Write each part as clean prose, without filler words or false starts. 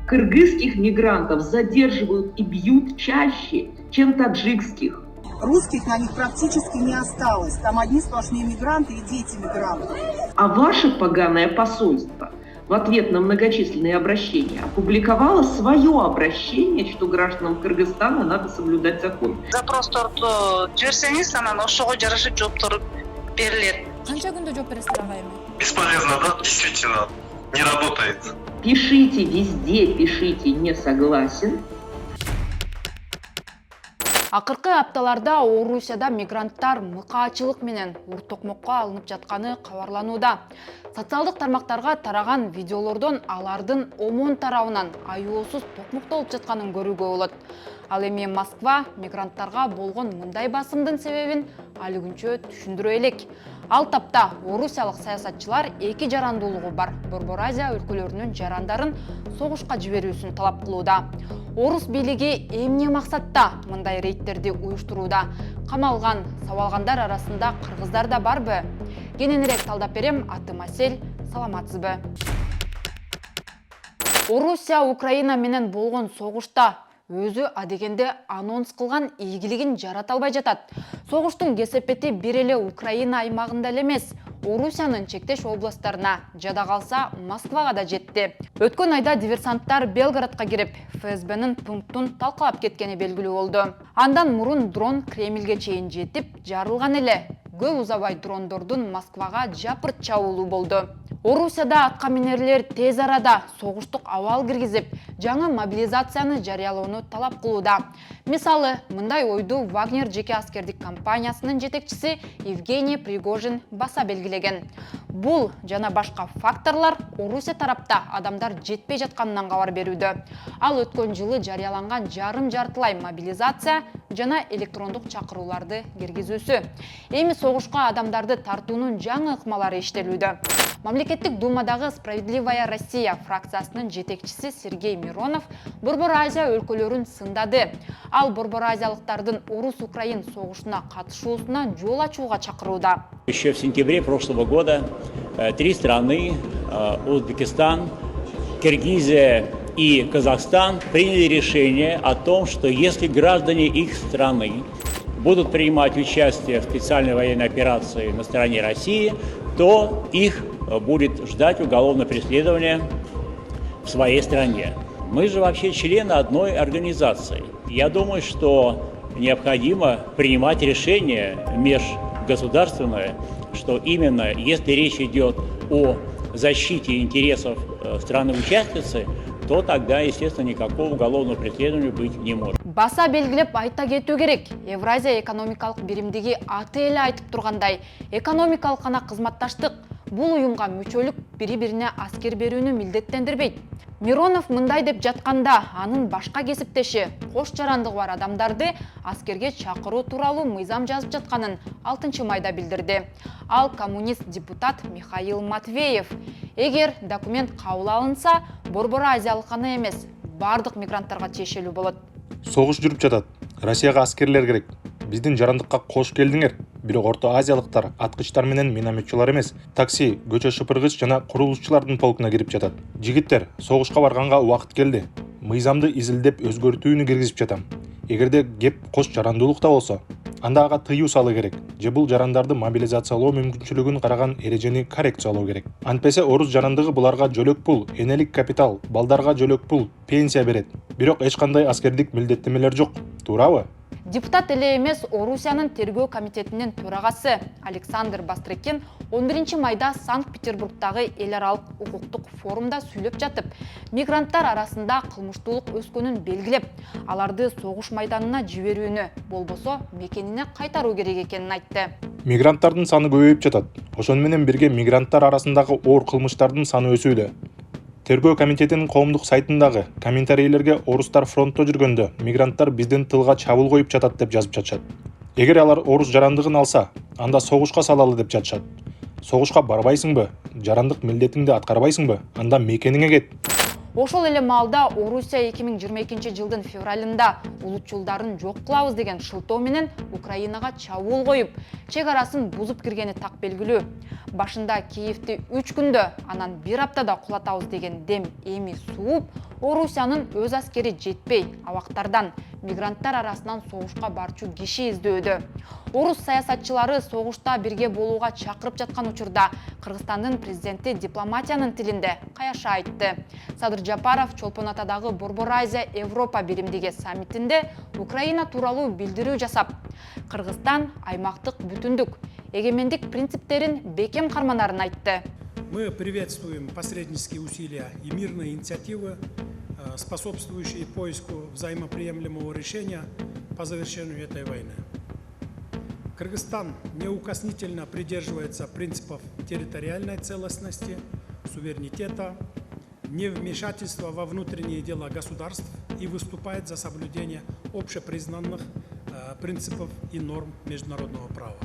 Кыргызских мигрантов задерживают и бьют чаще, чем таджикских. Русских на них практически не осталось. Там одни сплошные мигранты и дети мигрантов. А ваше поганое посольство в ответ на многочисленные обращения опубликовало свое обращение, что гражданам Кыргызстана надо соблюдать закон. Запростарды жіберсеңіз, анан ошого жараша жооптор берилет. Канча күндө жооп бересиздер ага эми? Бесполезно, да? Действительно, не работает. Пишите везде, пишите «не согласен». Акыркы апталарда Орусияда мигранттар мыкаачылык менен уртокмокко алынып жатканы кабарланууда. Социалдык тармактарга тараган видеолордон алардын омон тарабынан аюусуз токмоктолуп жатканын көрүүгө болот. Ал эми Москва мигранттарга болгон мындай басымдын себебин али күнчө түшүндүрө элек. Ал тапта орусиялык саясатчылар эки жарандуулугу бар Борбор Азия өлкөлөрүнүн жарандарын согушка жиберүүсүн талап кылууда. Орус бийлиги эмне максатта мындай рейдтерди уюштурууда? Камалган, сабалгандар арасында кыргыздар да барбы? Кененирээк талдап берем, атым Асель, саламатсызбы? Орусия Украина менен болгон согушта өзү адегенде анонс кылган ийгилигин жарата албай жатат. Согуштун кесепети бир эле Украина аймагында эле эмес, Орусиянын чектеш областтарына, жада калса Москвага да жетти. Өткөн айда диверсанттар Белградка кирип, ФСБнын пунктун талкалап кеткени белгилүү болду. Андан мурун дрон Кремльге чейин жетип, жарылган эле. Көп узабай дрондордун Москвага жапырт чабуулу болду. Орусияда атка минерлер тез арада согуштук абал киргизип, жаңы мобилизацияны жарыялоону талап кылууда. Мисалы, мындай ойду Вагнер жеке аскердик компаниясынын жетекчиси Евгений Пригожин баса белгилеген. Бул жана башка факторлар Орусия тарапта адамдар жетпей жатканынан кабар берүүдө. Ал өткөн жылы жарыяланган жарым-жартылай мобилизация жана электрондук чакырууларды киргизүүсү. Эми согушка адамдарды тартуунун жаңы ыкмалары иштелүүдө. Мамлекеттик думадагы Справедливая Россия фракциясынын жетекчиси Сергей Миронов Борбор Азия өлкөлөрүн сындады. Ал Борбор Азиялыктардын Орус-Украин согушуна катышуусуна жол ачууга чакырууда. Еще в сентябре прошлого года три страны, Узбекистан, Киргизия и Казахстан, приняли решение о том, что если граждане их страны будут принимать участие в специальной военной операции на стороне России, то их будет ждать уголовное преследование в своей стране. Мы же вообще члены одной организации. Я думаю, что необходимо принимать решение межгосударственное, что именно если речь идет о защите интересов страны-участницы, то тогда, естественно, никакого уголовного преследования быть не может. Баса белгилеп айта кетүү керек. Евразия экономикалык биримдиги аты эле айтып тургандай, экономикалык жана кызматташтык бул уюмга мүчөлүк бири-бирине аскер берүүнү милдеттендирбейт. Миронов мындай деп жатканда, анын башка кесиптеши кош жарандыгы бар адамдарды аскерге чакыруу тууралуу мыйзам жазып жатканын 6-майда билдирди. Ал коммунист депутат Михаил Матвеев. Эгер документ кабыл алынса, Борбор Азиялык гана эмес, бардык мигранттарга тиешелүү болот. Согуш жүрүп жатат. Россияга аскерлер керек. Биздин жарандыкка кош келдиңер. Бирок Орто Азиялыктар аткычтар менен минометчилар эмес, такси, көчө шыпыргыч жана курулушчулардын полкуна кирип жатат. Жигиттер, согушка барганга убакыт келди. Мыйзамды изилдеп өзгөртүүнү киргизип жатам. Эгерде кеп кош жарандуулукта болсо, анда ага тыюу салуу керек. Же бул жарандарды мобилизациялоо мүмкүнчүлүгүн караган эрежени коррекциялоо керек. Антпесе орус жарандыгы буларга жөлөк пул, энелик капитал, балдарга жөлөк пул, пенсия берет. Бирок эч кандай аскердик милдеттенмелер жок. Туурабы? Депутат эле эмес Орусиянын тергөө комитетинин төрагасы Александр Бастрыкин 11-майда Санкт-Петербургдагы эл аралык укуктук форумда сүйлөп жатып, мигранттар арасында кылмыштуулук өскөнүн белгилеп, аларды согуш майданына жиберүүнү, болбосо мекенине кайтаруу керек экенин айтты. Мигранттардын саны көбөйүп жатат. Ошону менен бирге мигранттар арасындагы оор кылмыштардын саны өсүүдө. Тергөө комитетинин коомдук сайтындагы комментарийлерге орустар фронтто жүргөндө мигранттар биздин тылга чабуул коюп жатат деп жазып жатышат. Эгер алар орус жарандыгын алса, анда согушка салалы деп жатышат. Согушка барбайсыңбы? Жарандык милдетиңди аткарбайсыңбы? Анда мекениңе кет. Ошол эле маалда Орусия 2022 жылдын февралында улутчулдарын жок кылабыз деген шылтоо менен Украинага чабуул коюп, чек арасын бузуп киргени так белгилүү. Башында Киевти 3 күндө, анан 1 аптада кулатабыз деген дем эми сууп, Орусиянын өз аскери жетпей, абактардан мигранттар арасынан согушка барчу киши издөөдө. Орус саясатчылары согушта бирге болууга чакырып жаткан учурда Кыргызстандын президенти дипломатиянын тилинде каяша айтты. Садыр Жапаров Чолпон Атадагы Борбор Азия Европа биримдиги саммитинде Украина тууралуу билдирүү жасап, Кыргызстан аймактык бүтүндүк, эгемендик принциптерин бекем карманарын айтты. Мы приветствуем посреднические усилия и мирные инициативы, способствующие поиску взаимоприемлемого решения по завершению этой войны. Кыргызстан неукоснительно придерживается принципов территориальной целостности, суверенитета, невмешательства во внутренние дела государств и выступает за соблюдение общепризнанных принципов и норм международного права.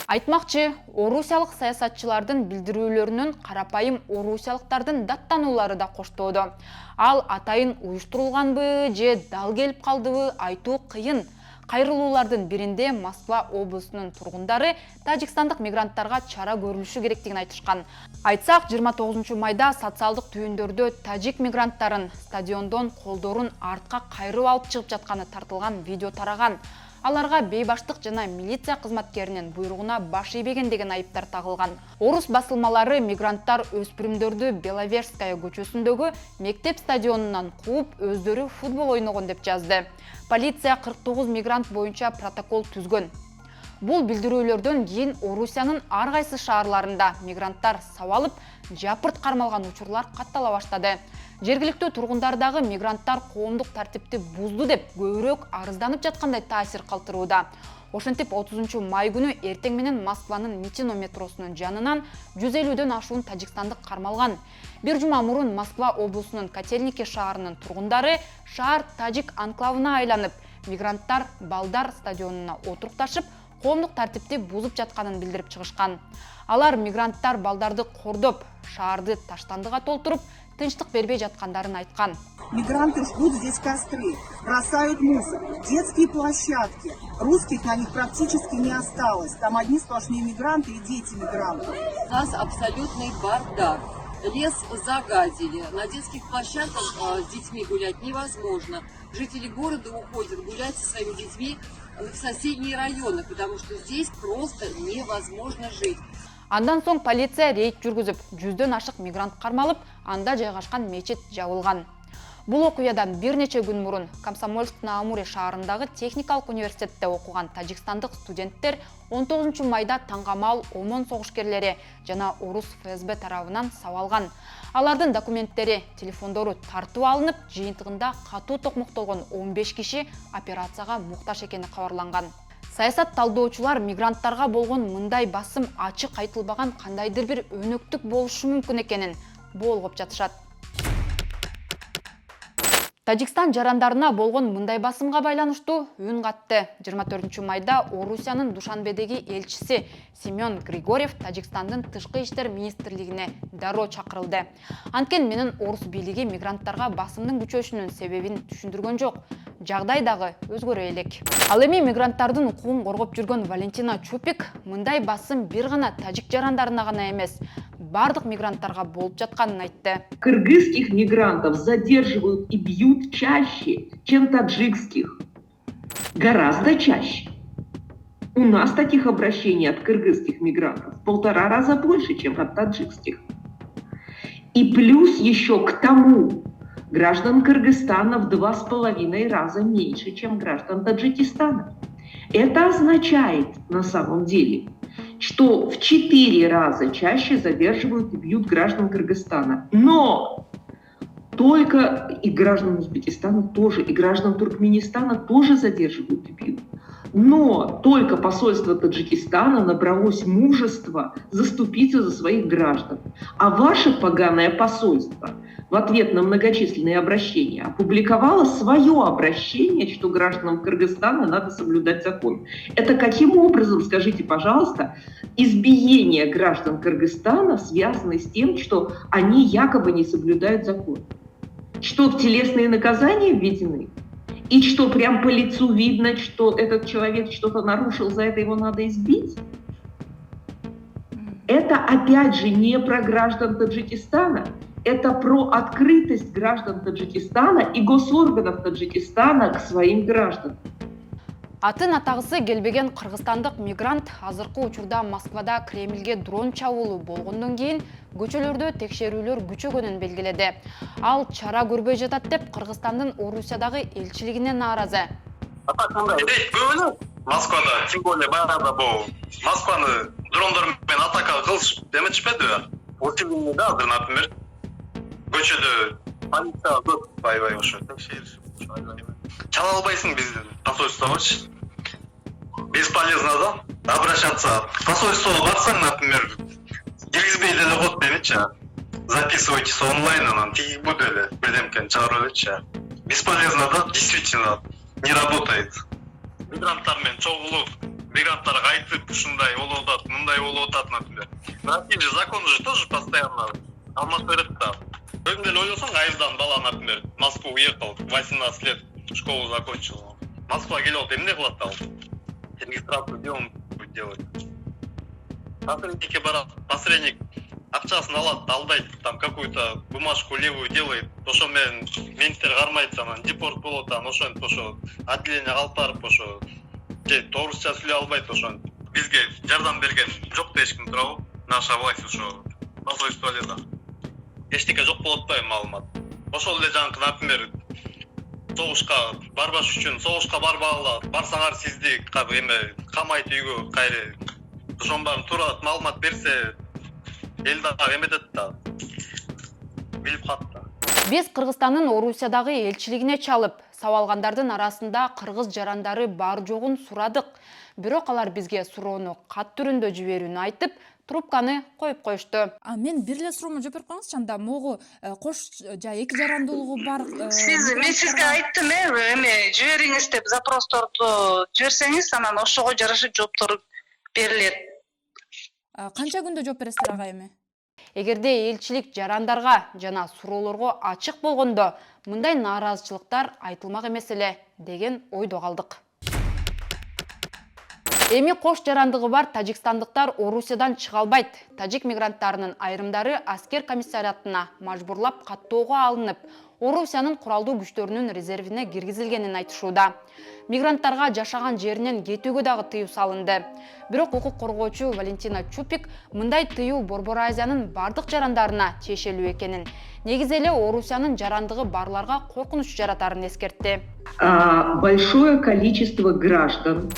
Айтмакчы, орусиялык саясатчылардын билдирүүлөрүнөн карапайым орусиялыктардын даттануулары да коштоодо. Ал атайын уюштурулганбы же дал келип калдыбы айтуу кыйын. Кайрылуулардын биринде Москва облусунун тургундары тажикстандык мигранттарга чара көрүлүшү керектигин айтышкан. Айтсак, 29 майда социалдык түйүндөрдө тажик мигранттарын стадиондон колдорун артка кайрып алып чыгып жатканы тартылган видео тараган. Аларга бейбаштык жана милиция кызматкеринин буйругуна баш ийбеген деген айыптар тагылган. Орус басылмалары мигранттар өспүрүмдөрдү Беловежская көчөсүндөгү мектеп стадионунан кууп, өздөрү футбол ойногон деп жазды. Полиция 49 мигрант боюнча протокол түзгөн. Бул билдирүүлөрдөн кийин Орусиянын ар кайсы шаарларында мигранттар сабалып, жапырт кармалган учурлар каттала баштады. Жергиликтүү тургундардагы мигранттар коомдук тартипти бузду деп көбүрөөк арызданып жаткандай таасир калтырууда. Ошентип 30 май күнү эртең менен Москванын Митино метросунун жанынан 150дөн ашуун тажикстандык кармалган. Бир жума мурун Москва облусунун Котельники шаарынын тургундары шаар тажик анклавына айланып, мигранттар Балдар стадионуна отурукташып, коомдук тартипти бузуп жатканын билдирип чыгышкан. Алар мигранттар Балдарды кордоп, шаарды таштандыга толтуруп, тынчтык бербей жаткандарын айткан. Мигранты жгут здесь костры, бросают мусор, детские площадки. Русских на них практически не осталось. Там одни сплошные мигранты и дети мигрантов. У нас абсолютный бардак. Лес загадили. На детских площадках с детьми гулять невозможно. Жители города уходят гулять со своими детьми в соседние районы, потому что здесь просто невозможно жить. Андан соң полиция рейд жүргүзүп, 100дөн ашык мигрант кармалып, анда жайгашкан мечит жабылган. Бул окуядан бир нече күн мурун Комсомольск-на-Амуре шаарындагы техникалык университетте окуган тажикстандык студенттер 19 майда таңгамал ОМОН согушкерлери жана Орус ФСБ тарабынан сабалган. Алардын документтери, телефондору тартып алынып, жыйынтыгында катуу токмоктолгон 15 киши операцияга муктаж экени кабарланган. Саясат талдоочулар мигранттарга болгон мындай басым ачык айтылбаган кандайдыр бир өнөктүк болушу мүмкүн экенин болгоп жатышат. Тажикстан жарандарына болгон мындай басымга байланыштуу үн катты. 24 майда Орусиянын Душанбедеги элчиси Семен Григорьев Тажикстандын тышкы иштер министрлигине дароо чакырылды. Анткени менен орус бийлиги мигранттарга басымдын күчөшүнүн себебин түшүндүргөн жок. Жагдай дагы өзгөрө элек. Ал эми мигранттардын укугун коргоп жүргөн Валентина Чупик мындай басым бир гана тажик жарандарына гана эмес, бардык мигранттарга болуп жатканын айтты. Кыргызских мигрантов задерживают и бьют чаще, чем таджикских. Гораздо чаще. У нас таких обращений от кыргызских мигрантов в 1,5 раза больше, чем от таджикских. И плюс еще к тому, граждан Кыргызстана в 2,5 раза меньше, чем граждан Таджикистана. Это означает на самом деле, что в 4 раза чаще задерживают и бьют граждан Кыргызстана. Но только и граждан Узбекистана тоже, и граждан Туркменистана тоже задерживают и бьют. Но только посольство Таджикистана набралось мужества заступиться за своих граждан. А ваше поганое посольство, в в ответ на многочисленные обращения опубликовала свое обращение, что гражданам Кыргызстана надо соблюдать закон. Это каким образом, скажите, пожалуйста, избиение граждан Кыргызстана связано с тем, что они якобы не соблюдают закон? Что, телесные наказания введены? И что, прям по лицу видно, что этот человек что-то нарушил, за это его надо избить? Это, опять же, не про граждан Таджикистана, это про открытость граждан Таджикистана и госорганов Таджикистана к своим гражданам. Атын атағысы келбеген қырғызстандық мигрант азырқы учурда Москвада Кремльге дрон чабуылы болгондон кийин көчөлөрдө текшерүүлөр күчөгөнүн белгиледи. Ал чара көрбөй жатат деп Кыргызстандын Орусиядагы элчилигине нааразы. Москвада, тем более баягы бул Москваны дрондор менен атака кылышып деметишпедиби? Ошол да, например, көчөдө полиция көп аябай ошо текшеришип чала албайсың биздин посольствобочу. Бесполезно да обращаться. Посольствого барсаң, например, киргизбей деле коет деметчи. Записывайтесь онлайн, анан тиги бу деле бирдемкени чыгарып элечи. Бесполезно да, действительно не работает. Мигранттар менен чогулуп, мигранттарга айтып, ушундай болуп атат, мындай болуп атат, например. Россия же закон же тоже постоянно алмап берет да. Өзүң деле ойлосоң, айылдан бала, например, в Москву уехал, 18 лет, школу закончил. Москва келет, эмне кылат ал? Регистрацию где он будет делать? Посредникке барат, посредник акчасын алат, алдайт, там какую-то бумажку левую делает, ошо менен менттер кармайт, анан депорт болот, анан ошентип ошо отделение алып барып ошо орусча сүйлөй албайт, ошо бизге жардам берген жок дешким туурабы? Наша власть ошо посольстволерда эчтеке жок болуп атпайбы маалымат? Ошол эле жанакы, например, согушка барбаш үчүн согушка барбагыла, барсаңар сизди эме камайт үйгө кайры. Ошонун баарын туура маалымат берсе эл дагы эметет да. Билип калат да. Биз Кыргызстандын Орусиядагы элчилигине чалып, сабалгандардын арасында кыргыз жарандары бар жогун сурадык. Бирок алар бизге суроону кат түрүндө жиберүүнү айтып, трубканы коюп коюшту. Мен бир эле суроону жооп берип коюңузчу, анда могу кош эки жарандуулугу бар. Мен сизге айттым, эме жибериңиз деп запросторду жиберсеңиз, анан ошого жараша жооптор берилет. Канча күндө жооп бересиздер ага эми? Эгерде элчилик жарандарга жана суроолорго ачык болгондо, мындай нааразычылыктар айтылмак эмес эле деген ойдо калдык. Эми кош жарандыгы бар тажикстандыктар Орусиядан чыга албайт. Тажик мигранттарынын айрымдары аскер комиссариатына мажбурлап каттоого алынып, Орусиянын куралдуу күчтөрүнүн резервине киргизилгенин айтышууда. Мигранттарга жашаган жеринен кетүүгө дагы тыюу салынды. Бирок укук коргоочу Валентина Чупик мындай тыюу Борбор Азиянын бардык жарандарына тиешелүү экенин, негизи эле Орусиянын жарандыгы барларга коркунуч жаратарын эскертти. Большое количество граждан,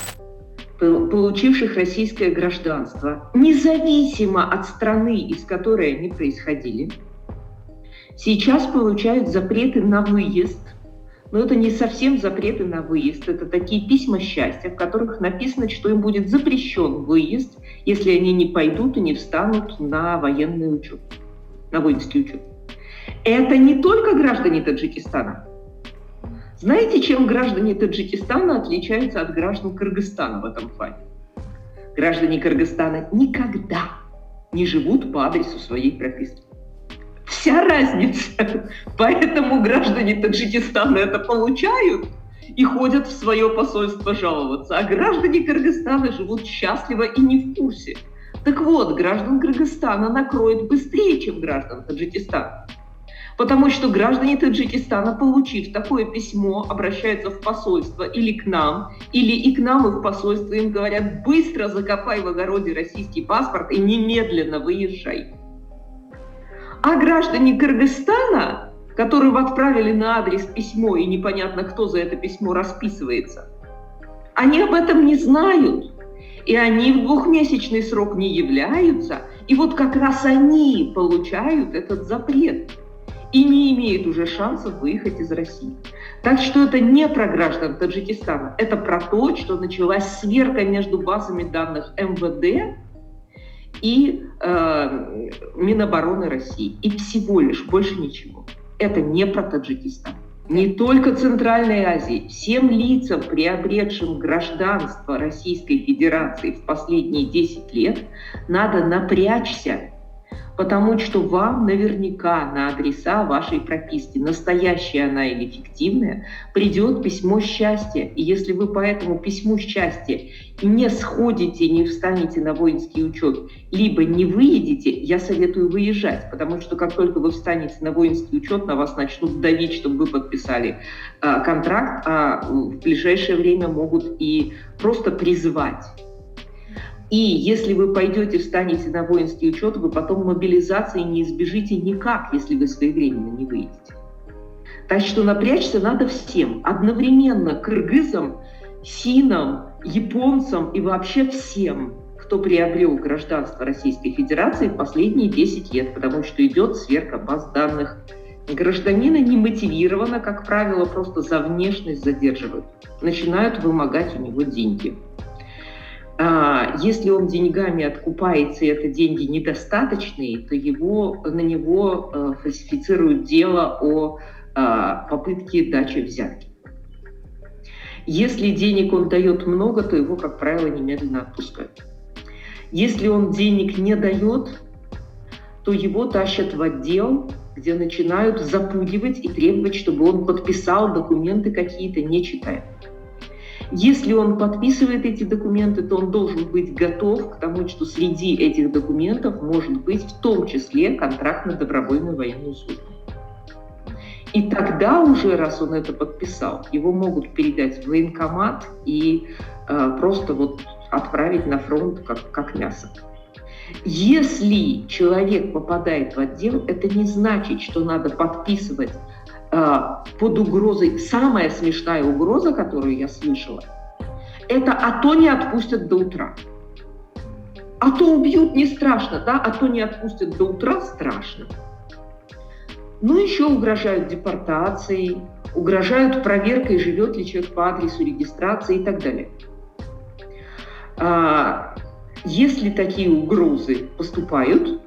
получивших российское гражданство, независимо от страны, из которой они происходили, сейчас получают запреты на выезд. Но это не совсем запреты на выезд, это такие письма счастья, в которых написано, что им будет запрещен выезд, если они не пойдут и не встанут на военный учет, на воинский учет. Это не только граждане Таджикистана. Знаете, чем граждане Таджикистана отличаются от граждан Кыргызстана в этом плане? Граждане Кыргызстана никогда не живут по адресу своей прописки. Вся разница. Поэтому граждане Таджикистана это получают и ходят в свое посольство жаловаться. А граждане Кыргызстана живут счастливо и не в курсе. Так вот, граждан Кыргызстана накроет быстрее, чем граждан Таджикистана. Потому что граждане Таджикистана, получив такое письмо, обращаются в посольство или к нам, или и к нам, и в посольство, им говорят: быстро закопай в огороде российский паспорт и немедленно выезжай. А граждане Кыргызстана, которым отправили на адрес письмо, и непонятно, кто за это письмо расписывается, они об этом не знают. И они в двухмесячный срок не являются. И вот как раз они получают этот запрет. И не имеют уже шансов выехать из России. Так что это не про граждан Таджикистана. Это про то, что началась сверка между базами данных МВД и Минобороны России. И всего лишь, больше ничего. Это не про Таджикистан. Не только Центральной Азии, всем лицам, приобретшим гражданство Российской Федерации в последние 10 лет, надо напрячься, потому что вам наверняка на адреса вашей прописки, настоящая она или фиктивная, придет письмо счастья. И если вы по этому письму счастья не сходите, не встанете на воинский учет, либо не выедете, я советую выезжать, потому что как только вы встанете на воинский учет, на вас начнут давить, чтобы вы подписали контракт, а в ближайшее время могут и просто призвать. И если вы пойдете, встанете на воинский учет, вы потом мобилизации не избежите никак, если вы своевременно не выйдете. Так что напрячься надо всем. Одновременно кыргызам, синам, японцам и вообще всем, кто приобрел гражданство Российской Федерации в последние 10 лет, потому что идет сверка баз данных. Гражданина немотивированно, как правило, просто за внешность задерживают. Начинают вымогать у него деньги. Если он деньгами откупается, и это деньги недостаточные, то на него фальсифицируют дело о попытке дачи взятки. Если денег он дает много, то его, как правило, немедленно отпускают. Если он денег не дает, то его тащат в отдел, где начинают запугивать и требовать, чтобы он подписал документы какие-то, не читая. Если он подписывает эти документы, то он должен быть готов к тому, что среди этих документов может быть в том числе контракт на добровольную военную службу. И тогда уже, раз он это подписал, его могут передать в военкомат и просто отправить на фронт как мясо. Если человек попадает в отдел, это не значит, что надо подписывать под угрозой. Самая смешная угроза, которую я слышала, это «а то не отпустят до утра». А то убьют, не страшно, да? А то не отпустят до утра, страшно. Ну, еще угрожают депортацией, угрожают проверкой, живет ли человек по адресу регистрации и так далее. Если такие угрозы поступают,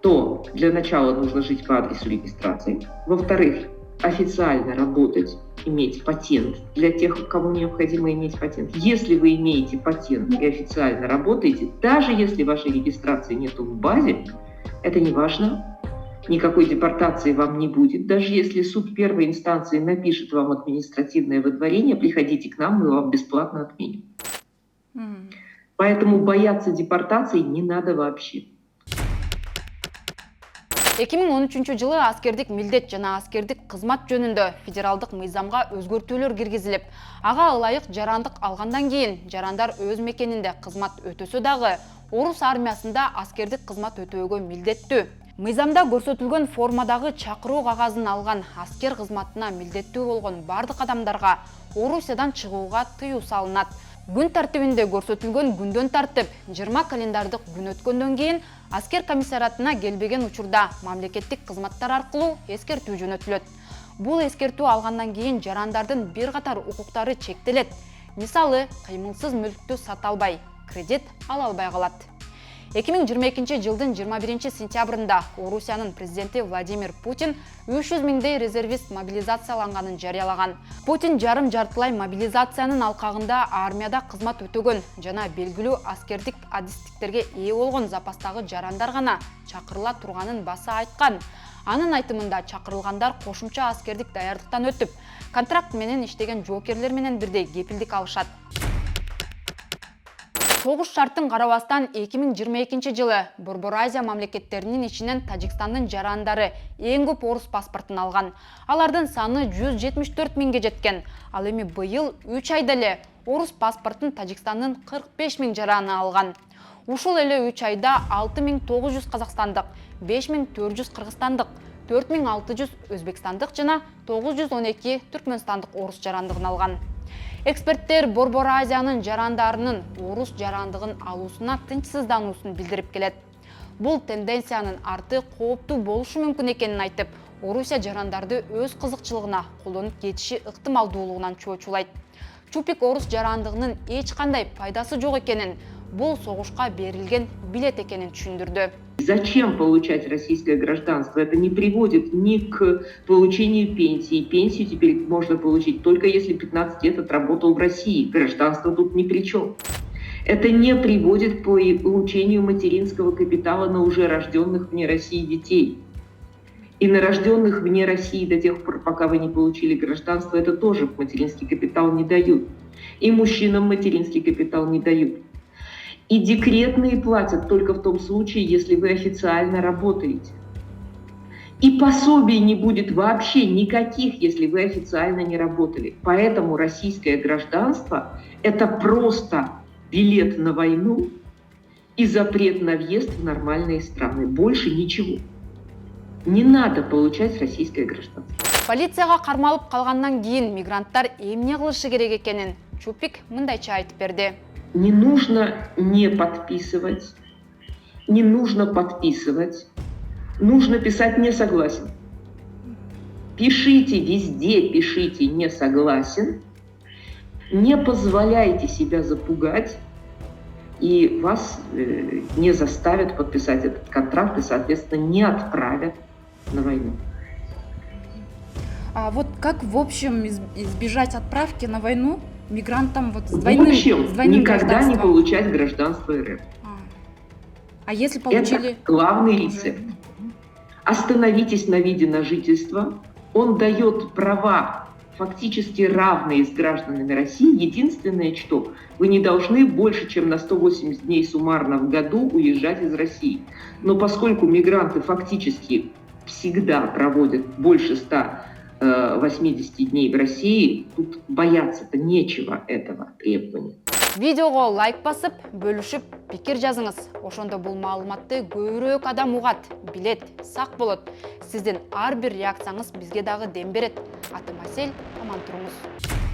то для начала нужно жить по адресу регистрации. Во-вторых, официально работать, иметь патент для тех, кому необходимо иметь патент. Если вы имеете патент и официально работаете, даже если вашей регистрации нету в базе, это не важно, никакой депортации вам не будет. Даже если суд первой инстанции напишет вам административное выдворение, приходите к нам, мы вам бесплатно отменим. Поэтому бояться депортации не надо вообще. 2013 жылы аскердик милдет жана аскердик кызмат жөнүндө федералдык мыйзамга өзгөртүүлөр киргизилип, ага ылайык жарандык алгандан кийин жарандар өз мекенинде кызмат өтөсө дагы орус армиясында аскердик кызмат өтөөгө милдеттүү. Мыйзамда көрсөтүлгөн формадагы чакыруу кагазын алган аскер кызматына милдеттүү болгон бардык адамдарга Орусиядан чыгууга тыюу салынат. Күн тартибинде көрсөтүлгөн күндөн тартып 20 календардык күн өткөндөн кийин аскер комиссариатына келбеген учурда мамлекеттик кызматтар аркылуу эскертүү жөнөтүлөт. Бул эскертүү алгандан кийин жарандардын бир катар укуктары чектелет. Мисалы, кыймылсыз мүлктү сата албай, кредит ала албай калат. 2022 жылдын 21 сентябрында Орусиянын президенти Владимир Путин 300 миңдей резервист мобилизацияланганын жарыялаган. Путин жарым жартылай мобилизациянын алкагында армияда кызмат өтөгөн жана белгилүү аскердик адистиктерге ээ болгон запастагы жарандар гана чакырыла турганын баса айткан. Анын айтымында чакырылгандар кошумча аскердик даярдыктан өтүп, контракт менен иштеген жоокерлер менен бирдей кепилдик алышат. Согуш шарттын карабастан 2022 жылы Борбор Азия мамлекеттеринин ичинен Тажикстандын жарандары эң көп орус паспортун алган. Алардын саны 174 миңге жеткен. Ал эми быйыл 3 айда эле орус паспортун Тажикстандын 45 миң жараны алган. Ушул эле 3 айда 6900 казакстандык, 5400 кыргызстандык, 4600 өзбекстандык жана 912 түркмөнстандык орус жарандыгын алган. Эксперттер Борбор Азиянын жарандарынын орус жарандыгын алуусуна тынчсыздануусун билдирип келет. Бул тенденциянын арты кооптуу болушу мүмкүн экенин айтып, Орусия жарандарды өз кызыкчылыгына колдонуп кетиши ыктымалдуулугунан чоочулайт. Чупик орус жарандыгынын эч кандай пайдасы жок экенин, бул согушка берилген билет экенин түшүндүрдү. Зачем получать российское гражданство? Это не приводит ни к получению пенсии. Пенсию теперь можно получить только если 15 лет отработал в России. Гражданство тут ни при чем. Это не приводит к получению материнского капитала на уже рожденных вне России детей. И на рожденных вне России до тех пор, пока вы не получили гражданство, это тоже материнский капитал не дают. И мужчинам материнский капитал не дают. И декретные платят только в том случае, если вы официально работаете. И пособий не будет вообще никаких, если вы официально не работали. Поэтому российское гражданство – это просто билет на войну и запрет на въезд в нормальные страны. Больше ничего. Не надо получать российское гражданство. Полицияга кармалып калгандан кийин мигранттар эмне кылышы керек экенин Чупик мындайча айтып берди. Не нужно не подписывать, не нужно подписывать, нужно писать «не согласен». Пишите везде, пишите «не согласен», не позволяйте себя запугать, и вас не заставят подписать этот контракт и, соответственно, не отправят на войну. А вот как в общем избежать отправки на войну мигрантам вот с двойным, В общем, с двойным никогда не гражданством? получать гражданство РФ. А если получили... Это главный рецепт. Остановитесь на виде на жительство. Он дает права фактически равные с гражданами России. Единственное, что вы не должны больше, чем на 180 дней суммарно в году уезжать из России. Но поскольку мигранты фактически всегда проводят больше 180 дней в России, тут бояться-то нечего этого требования. Видеого лайк басып, бөлүшүп, пикир жазыңыз. Ошондо бул маалыматты көбүрөөк адам угат, билет, сак болот. Сиздин ар бир реакцияңыз бизге дагы дем берет. Атым Асель, аман туруңуз.